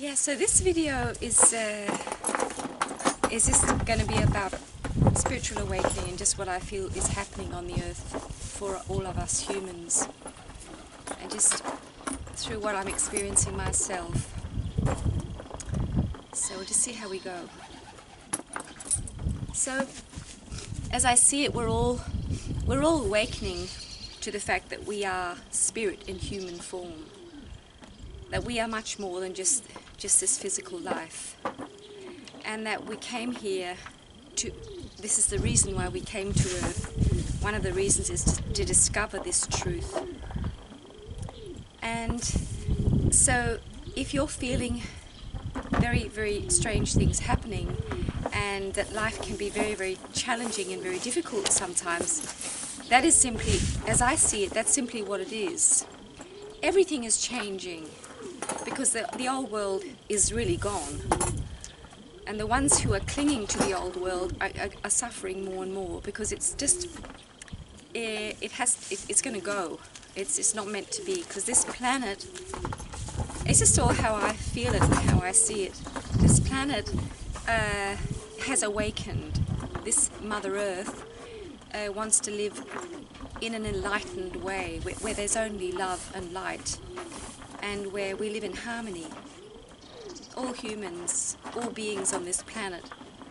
Yeah, so this video is just going to be about spiritual awakening and just what I feel is happening on the earth for all of us humans, and just through what I'm experiencing myself. So we'll just see how we go. So as I see it, we're all awakening to the fact that we are spirit in human form, that we are much more than just this physical life, and that we came here to, this is the reason why we came to earth. One of the reasons is to discover this truth. And so if you're feeling very, very strange things happening, and that life can be very, very challenging and very difficult sometimes, that is simply, as I see it, that's simply what it is. Everything is changing because the old world is really gone. And the ones who are clinging to the old world are suffering more and more, because it's just, it's going to go. It's not meant to be, because this planet, it's just all how I feel it and how I see it. This planet has awakened. This Mother Earth wants to live in an enlightened way, where there's only love and light, and where we live in harmony. All humans, all beings on this planet,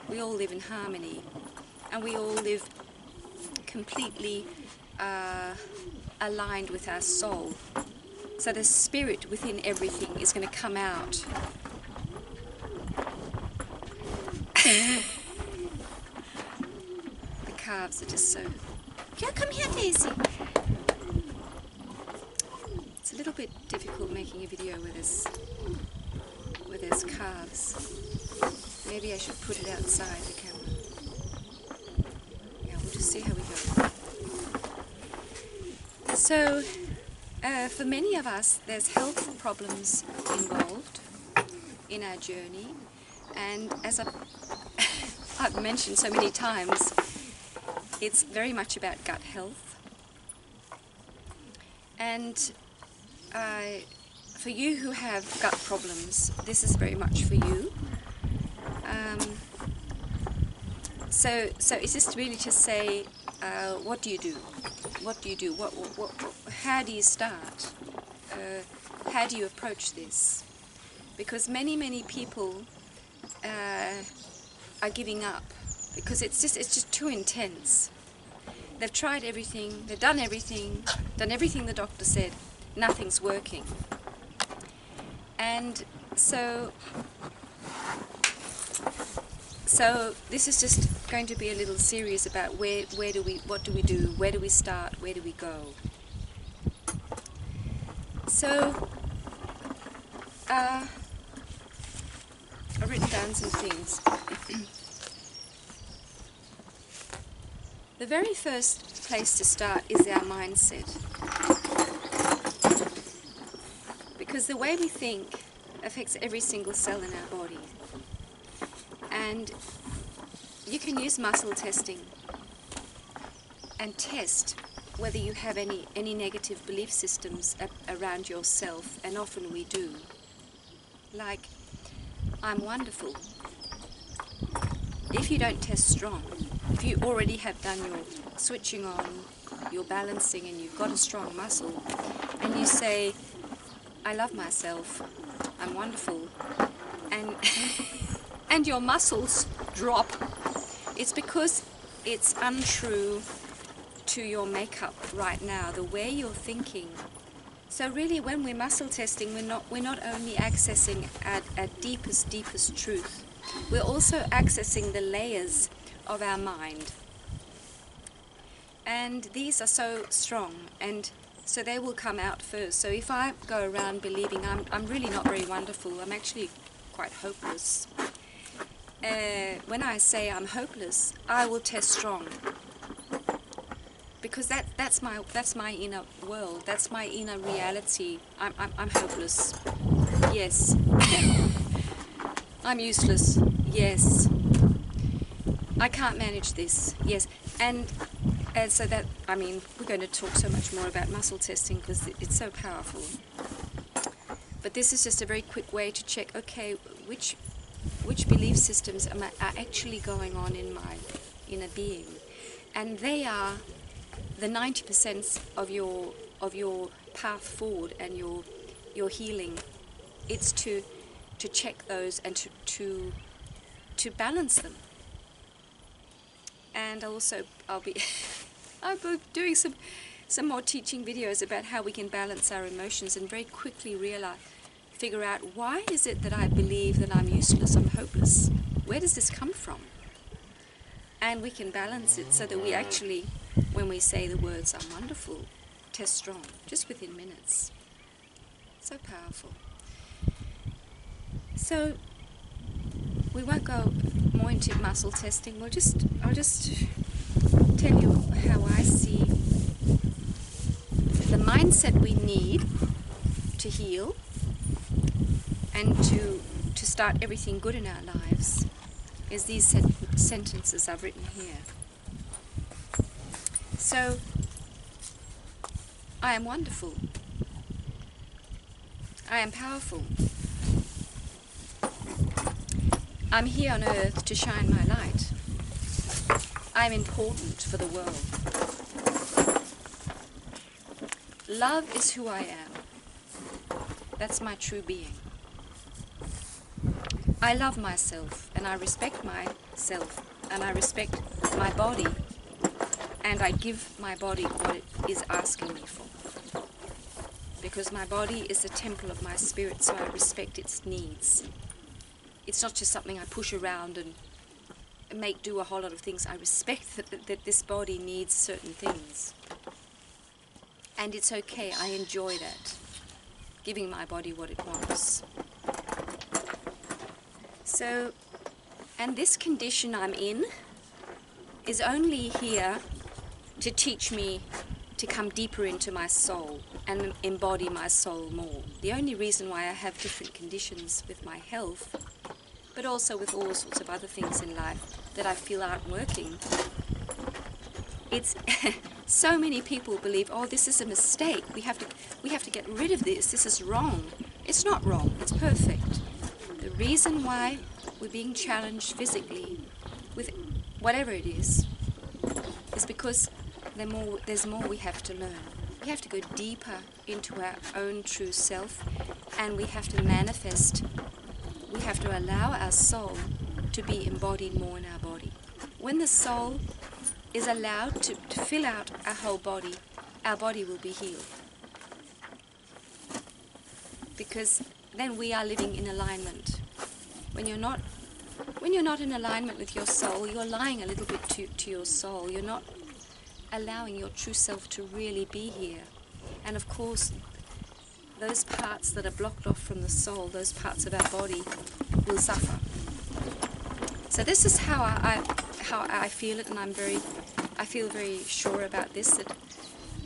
we all live in harmony, and we all live completely aligned with our soul. So the spirit within everything is going to come out. The calves are just so... Yeah, come here, Daisy. It's a little bit difficult making a video with there's calves. Maybe I should put it outside the camera. Yeah, we'll just see how we go. So, for many of us, there's health problems involved in our journey, and as I've mentioned so many times, it's very much about gut health. And for you who have gut problems, this is very much for you. So it's just really to say, what do you do? What do you do? How do you start? How do you approach this? Because many people are giving up, because it's just too intense. They've tried everything, they've done everything the doctor said, nothing's working. And so this is just going to be a little series about what do we do, where do we start, where do we go. So I've written down some things. The very first place to start is our mindset, because the way we think affects every single cell in our body. And you can use muscle testing and test whether you have any negative belief systems around yourself, and often we do. Like, I'm wonderful. If you don't test strong, if you already have done your switching on, your balancing, and you've got a strong muscle, and you say, I love myself, I'm wonderful, and and your muscles drop, it's because it's untrue to your makeup right now, the way you're thinking. So really, when we're muscle testing, we're not only accessing our deepest truth, we're also accessing the layers of our mind. And these are so strong, and so they will come out first. So if I go around believing I'm really not very wonderful, I'm actually quite hopeless. When I say I'm hopeless, I will test strong, because that's my inner world, that's my inner reality. I'm hopeless. Yes. I'm useless. Yes. I can't manage this. Yes. And so that, I mean, we're going to talk so much more about muscle testing because it's so powerful. But this is just a very quick way to check, okay, which belief systems are actually going on in my inner being. And they are the 90% of your path forward and your healing. It's to check those and to balance them. And also I'll be doing some more teaching videos about how we can balance our emotions and very quickly figure out, why is it that I believe that I'm useless, I'm hopeless? Where does this come from? And we can balance it so that we actually, when we say the words "I'm wonderful," test strong, just within minutes. So powerful. So we won't go more into muscle testing. I'll just tell you how I see the mindset we need to heal and to start everything good in our lives is these sentences I've written here. So, I am wonderful. I am powerful. I'm here on earth to shine my light. I'm important for the world. Love is who I am. That's my true being. I love myself and I respect myself and I respect my body, and I give my body what it is asking me for. Because my body is the temple of my spirit, so I respect its needs. It's not just something I push around and do a whole lot of things. I respect that this body needs certain things. And it's okay, I enjoy that, giving my body what it wants. So, and this condition I'm in is only here to teach me to come deeper into my soul and embody my soul more. The only reason why I have different conditions with my health, but also with all sorts of other things in life that I feel aren't working, it's so many people believe, oh, this is a mistake. We have to get rid of this. This is wrong. It's not wrong. It's perfect. The reason why we're being challenged physically with whatever it is because there's more we have to learn. We have to go deeper into our own true self, and we have to manifest. We have to allow our soul to be embodied more in our body. When the soul is allowed to fill out our whole body, our body will be healed. Because then we are living in alignment. When you're not in alignment with your soul, you're lying a little bit to your soul. You're not allowing your true self to really be here. And of course, those parts that are blocked off from the soul, those parts of our body, will suffer. So this is how I feel it, and I feel very sure about this, that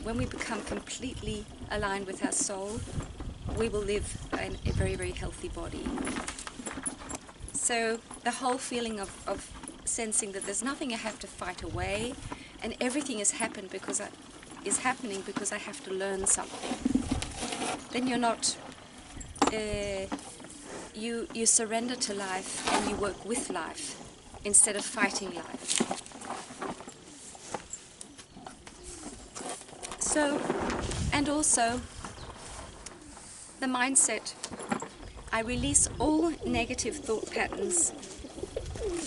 when we become completely aligned with our soul, we will live in a very, very healthy body. So the whole feeling of sensing that there's nothing I have to fight away, and everything is happening because I have to learn something. Then you're not. You surrender to life and you work with life instead of fighting life. So, and also the mindset. I release all negative thought patterns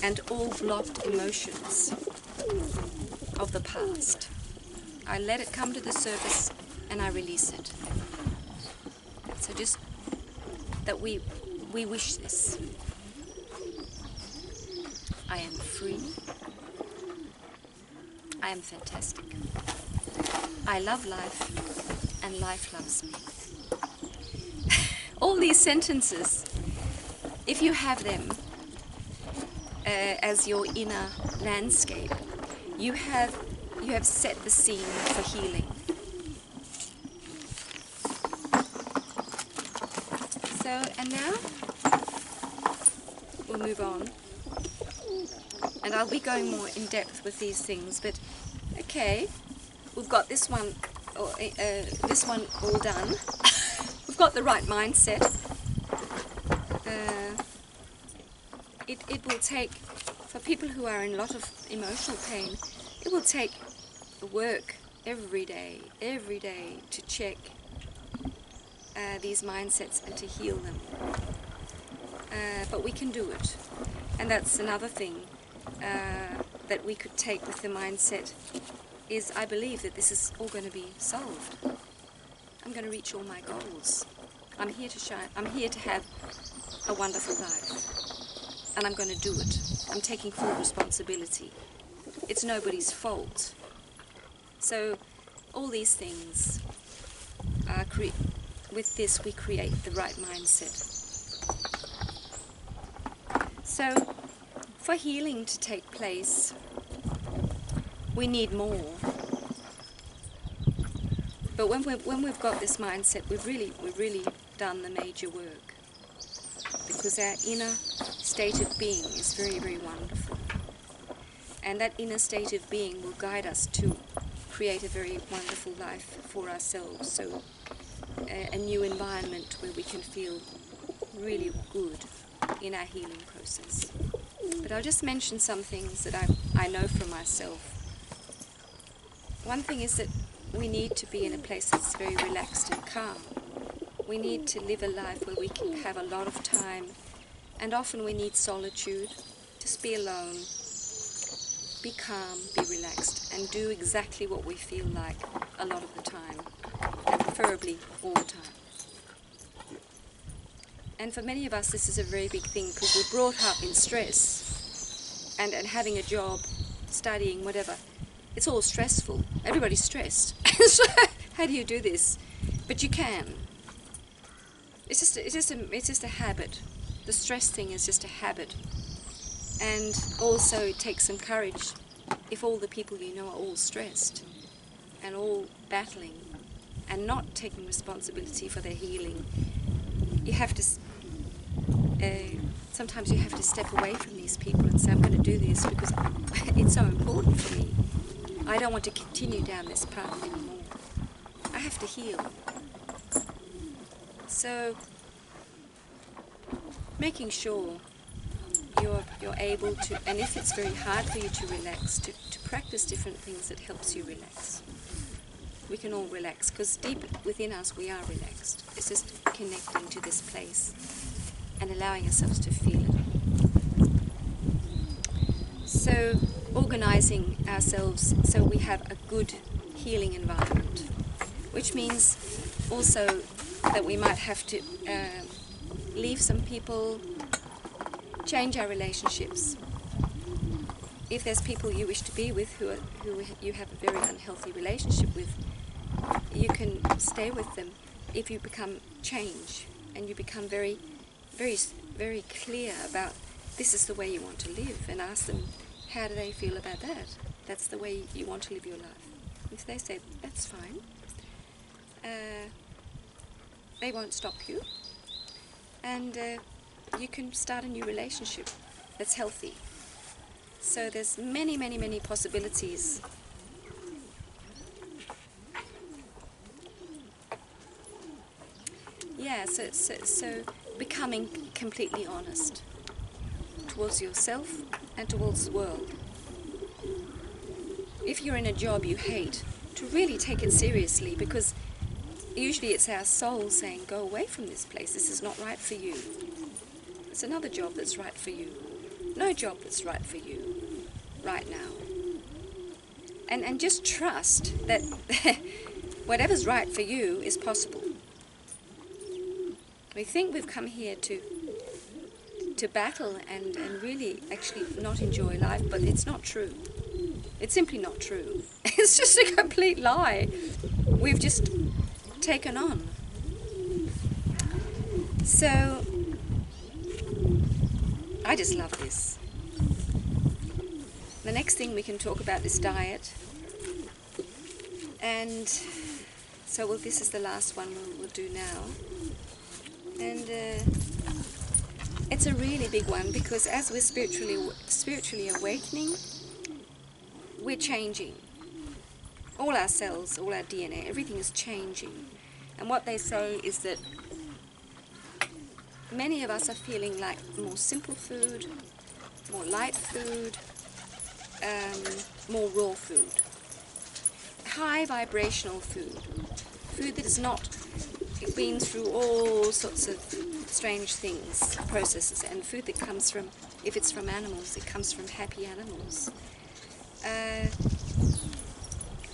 and all blocked emotions of the past. I let it come to the surface and I release it. So just that we wish this. I am free. I am fantastic. I love life and life loves me. All these sentences, if you have them as your inner landscape, you have set the scene for healing. So, and now we'll move on, and I'll be going more in depth with these things. But okay, we've got this one all done. We've got the right mindset. it will take, for people who are in a lot of emotional pain, it will take work every day to check these mindsets and to heal them. But we can do it. And that's another thing that we could take with the mindset is I believe that this is all going to be solved. I'm going to reach all my goals. I'm here to shine. I'm here to have a wonderful life. And I'm going to do it. I'm taking full responsibility. It's nobody's fault. So all these things are with this we create the right mindset. So for healing to take place, we need more. But when we've got this mindset, we've really done the major work, because our inner state of being is very, very wonderful. And that inner state of being will guide us to create a very wonderful life for ourselves. So a new environment where we can feel really good in our healing process. But I'll just mention some things that I know for myself. One thing is that we need to be in a place that's very relaxed and calm. We need to live a life where we can have a lot of time, and often we need solitude, just be alone, be calm, be relaxed, and do exactly what we feel like a lot of the time, and preferably all the time. And for many of us, this is a very big thing, because we're brought up in stress, and having a job, studying, whatever. It's all stressful. Everybody's stressed. So how do you do this? But you can. It's just a habit. The stress thing is just a habit. And also it takes some courage if all the people you know are all stressed and all battling and not taking responsibility for their healing. You have to, sometimes you have to step away from these people and say, I'm going to do this because it's so important for me. I don't want to continue down this path anymore. I have to heal. So, making sure you're able to, and if it's very hard for you to relax, to practice different things that helps you relax. We can all relax, because deep within us we are relaxed. It's just connecting to this place and allowing ourselves to feel it. So, organizing ourselves so we have a good healing environment, which means also that we might have to leave some people, change our relationships. If there's people you wish to be with who you have a very unhealthy relationship with, you can stay with them if you become change and you become very, very, very clear about this is the way you want to live, and ask them how do they feel about that. That's the way you want to live your life. If they say that's fine, they won't stop you, and you can start a new relationship that's healthy. So there's many, many, many possibilities. Yeah, so becoming completely honest towards yourself and towards the world. If you're in a job you hate, to really take it seriously, because usually it's our soul saying, go away from this place, this is not right for you. It's another job that's right for you. No job that's right for you right now. And just trust that whatever's right for you is possible. We think we've come here to battle and really actually not enjoy life, but it's not true. It's simply not true. It's just a complete lie we've just taken on. So, I just love this. The next thing we can talk about is diet. And so this is the last one we'll do now. And it's a really big one, because as we're spiritually awakening, we're changing. All our cells, all our DNA, everything is changing. And what they say is that many of us are feeling like more simple food, more light food, more raw food. High vibrational food. Food that has not been through all sorts of strange things, processes, and food that comes from, if it's from animals, it comes from happy animals.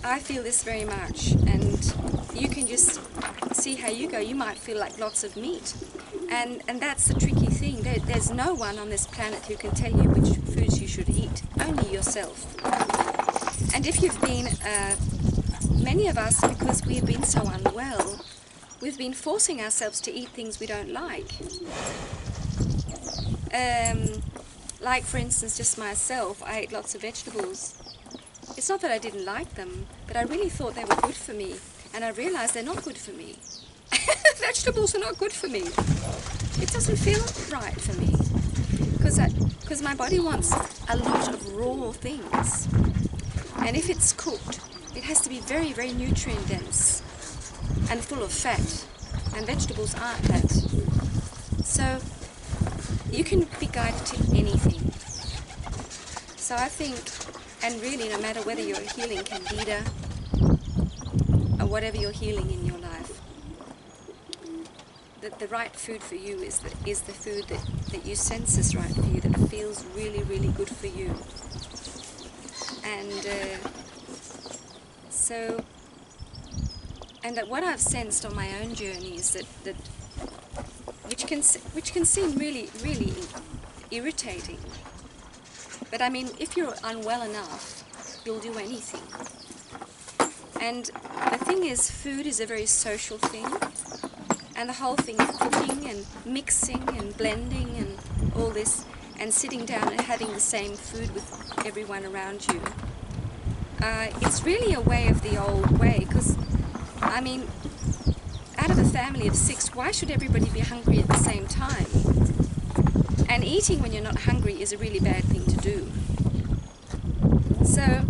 I feel this very much, and you can just see how you go. You might feel like lots of meat, and that's the tricky thing. There's no one on this planet who can tell you which foods you should eat, only yourself. And if you've been, many of us, because we've been so unwell, we've been forcing ourselves to eat things we don't like. Like, for instance, just myself, I ate lots of vegetables. It's not that I didn't like them, but I really thought they were good for me, and I realized they're not good for me. Vegetables are not good for me. It doesn't feel right for me, because my body wants a lot of raw things, and if it's cooked, it has to be very, very nutrient dense and full of fat, and vegetables aren't that. So you can be guided to anything. So I think, and really no matter whether you're healing candida or whatever you're healing in your life, that the right food for you is the food that you sense is right for you, that feels really, really good for you. And that what I've sensed on my own journey is that which can seem really, really irritating. But I mean, if you're unwell enough, you'll do anything. And the thing is, food is a very social thing. And the whole thing of cooking and mixing and blending and all this, and sitting down and having the same food with everyone around you, it's really a way of the old way. Because, I mean, out of a family of 6, why should everybody be hungry at the same time? And eating when you're not hungry is a really bad thing to do. So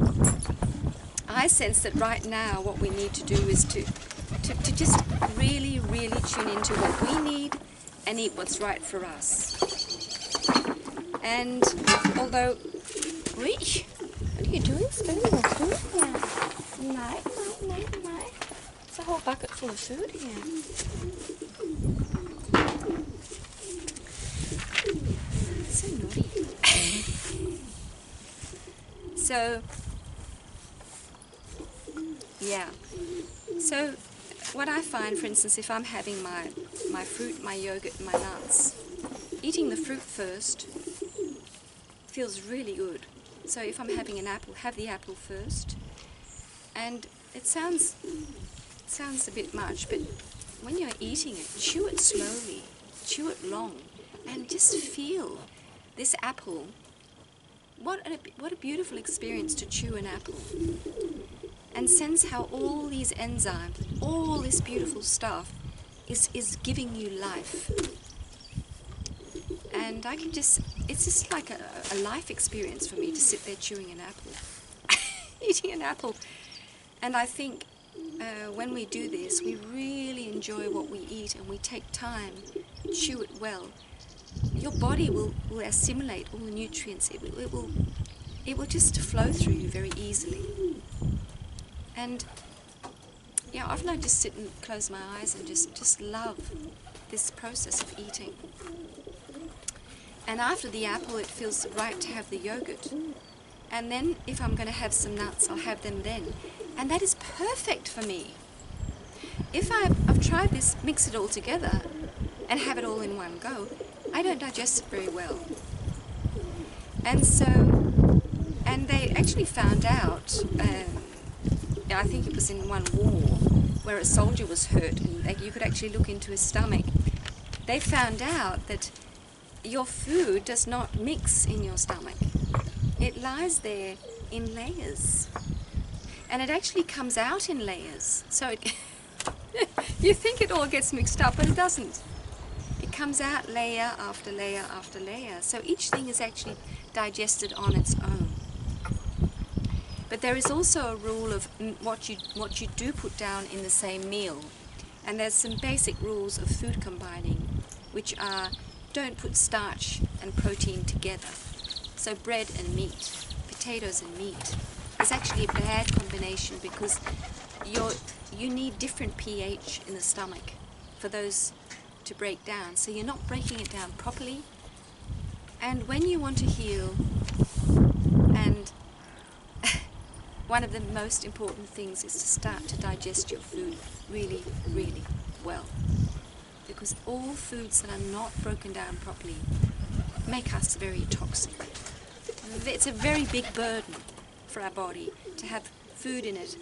I sense that right now what we need to do is to just really, really tune into what we need and eat what's right for us. And although... What are you doing? Spilling your food? Yeah. No. It's a whole bucket full of food here. So naughty. So, yeah. So, what I find, for instance, if I'm having my fruit, my yogurt, my nuts, eating the fruit first feels really good. So if I'm having an apple, have the apple first. And it sounds a bit much, but when you're eating it, chew it slowly, chew it long, and just feel this apple. What a beautiful experience to chew an apple. And sense how all these enzymes, all this beautiful stuff is giving you life. And I can just, it's just like a life experience for me to sit there chewing an apple, eating an apple. And I think when we do this, we really enjoy what we eat and we take time, chew it well. Your body will assimilate all the nutrients. It will just flow through you very easily. And yeah, often I just sit and close my eyes and just love this process of eating. And after the apple, it feels right to have the yogurt. And then if I'm going to have some nuts, I'll have them then. And that is perfect for me. If I've tried this, mix it all together and have it all in one go, I don't digest it very well. And so, and they actually found out, I think it was in one war, where a soldier was hurt and you could actually look into his stomach. They found out that your food does not mix in your stomach. It lies there in layers. And it actually comes out in layers. So you think it all gets mixed up, but it doesn't. It comes out layer after layer after layer. So each thing is actually digested on its own. But there is also a rule of what you do put down in the same meal. And there's some basic rules of food combining. which are, don't put starch and protein together. So bread and meat, potatoes and meat is actually a bad combination, because you need different pH in the stomach for those to break down. So you're not breaking it down properly. And when you want to heal, and one of the most important things is to start to digest your food really, really well. Because all foods that are not broken down properly make us very toxic. It's a very big burden for our body to have food in it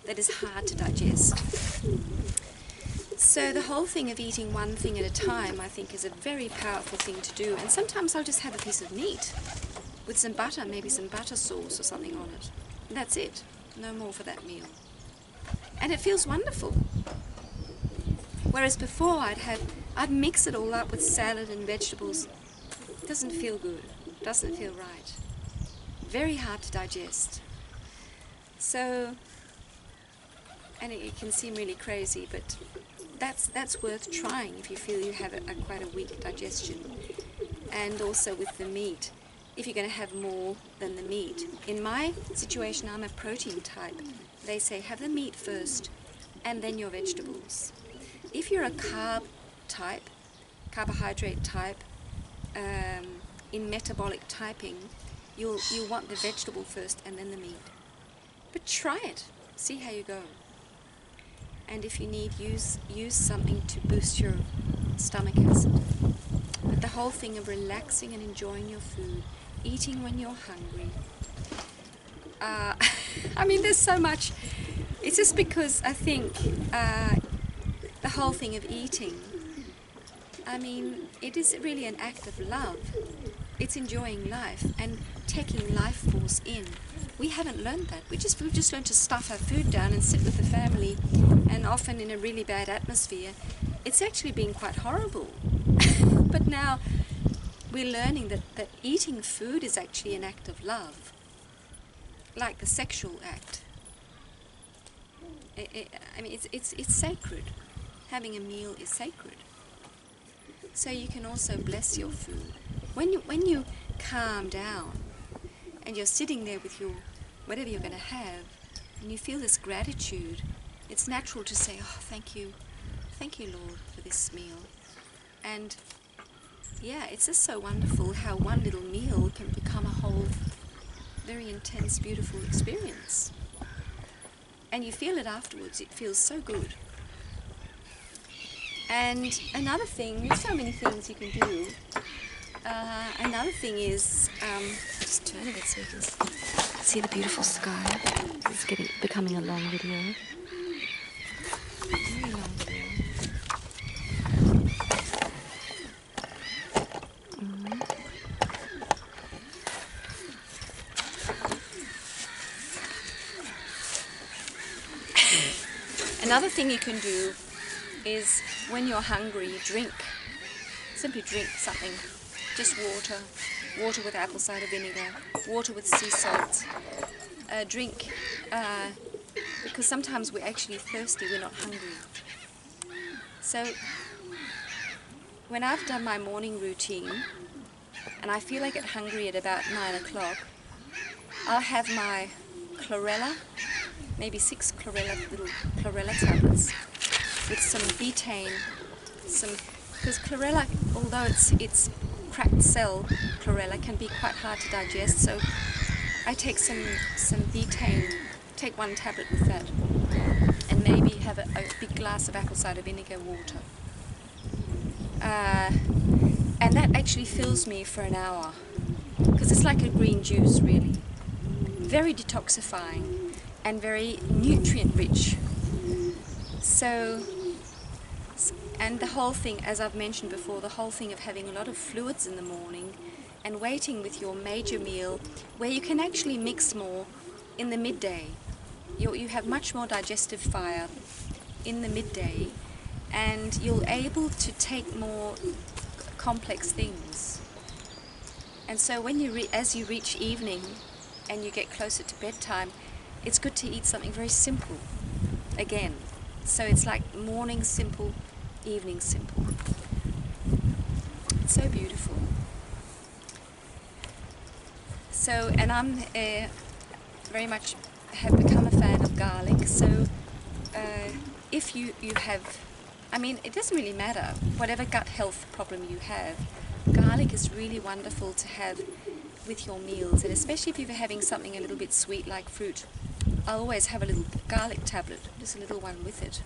that is hard to digest. So the whole thing of eating one thing at a time, I think, is a very powerful thing to do. And sometimes I'll just have a piece of meat with some butter, maybe some butter sauce or something on it. That's it. No more for that meal. And it feels wonderful. Whereas before I'd mix it all up with salad and vegetables. It doesn't feel good. Doesn't feel right. Very hard to digest. So, and it can seem really crazy, but that's worth trying if you feel you have quite a weak digestion. And also with the meat, if you're going to have more than the meat. In my situation, I'm a protein type. They say have the meat first and then your vegetables. If you're a carb type, carbohydrate type, in metabolic typing, you'll want the vegetable first and then the meat. But try it, see how you go. And if you need, use something to boost your stomach acid. But the whole thing of relaxing and enjoying your food, eating when you're hungry. I mean, there's so much. It's just because I think the whole thing of eating, I mean, it is really an act of love. It's enjoying life and taking life force in. We haven't learned that. We've just learned to stuff our food down and sit with the family, and often in a really bad atmosphere. It's actually been quite horrible. But now we're learning that eating food is actually an act of love, like the sexual act. I mean, it's sacred. Having a meal is sacred. So you can also bless your food. When you calm down and you're sitting there with your whatever you're going to have, and you feel this gratitude, it's natural to say, oh, thank you, Lord, for this meal. And yeah, it's just so wonderful how one little meal can become a whole very intense, beautiful experience. And you feel it afterwards. It feels so good. And another thing, there's so many things you can do. Another thing is, just turn it so you can see the beautiful sky. It's becoming a long video. Very long video. Another thing you can do is when you're hungry, drink. Simply drink something. Just water. Water with apple cider vinegar. Water with sea salt. Drink. Because sometimes we're actually thirsty, we're not hungry. So when I've done my morning routine and I feel I get hungry at about 9 o'clock, I'll have my chlorella, maybe 6 little chlorella tablets with some betaine, because chlorella, although it's cracked cell chlorella, can be quite hard to digest, so I take some betaine, take 1 tablet with that, and maybe have a big glass of apple cider vinegar water. And that actually fills me for an hour, because it's like a green juice, really. Very detoxifying and very nutrient rich. So, and the whole thing, as I've mentioned before, the whole thing of having a lot of fluids in the morning and waiting with your major meal, where you can actually mix more in the midday. You have much more digestive fire in the midday, and you're able to take more complex things. And so when as you reach evening and you get closer to bedtime, it's good to eat something very simple again. So it's like morning simple, evening simple. It's so beautiful. So, and I'm very much have become a fan of garlic. So if you have, I mean, it doesn't really matter, whatever gut health problem you have, garlic is really wonderful to have with your meals, and especially if you're having something a little bit sweet like fruit. I'll always have a little garlic tablet, just a little one with it,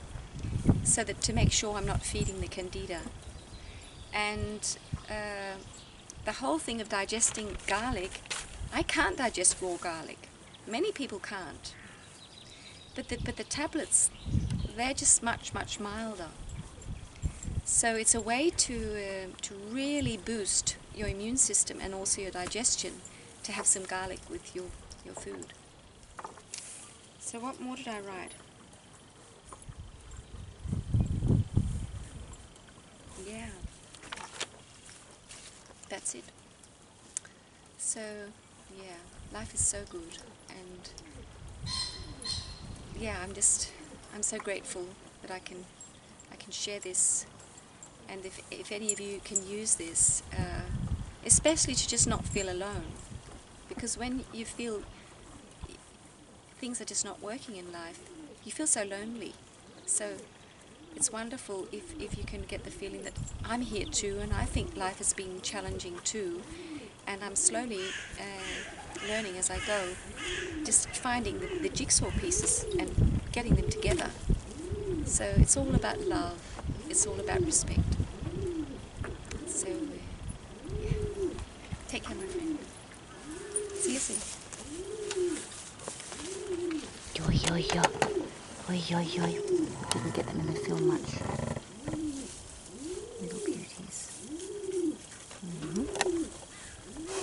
so that to make sure I'm not feeding the candida. And the whole thing of digesting garlic, I can't digest raw garlic. Many people can't. But the tablets, they're just much milder. So it's a way to really boost your immune system and also your digestion, to have some garlic with your food. So what more did I write? Yeah, that's it. So yeah, life is so good, and yeah, I'm so grateful that I can share this, and if any of you can use this, especially to just not feel alone, because when you feel things are just not working in life, you feel so lonely. So it's wonderful if you can get the feeling that I'm here too, and I think life has been challenging too, and I'm slowly learning as I go, just finding the jigsaw pieces and getting them together. So it's all about love, it's all about respect. So yeah, take care, my friend. See you soon. Yo, yo, yo. Oi, yo, yo. Didn't get them in the film much. Little beauties.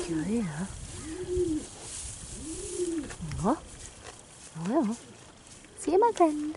Yeah. Oh, well. See you, my friend.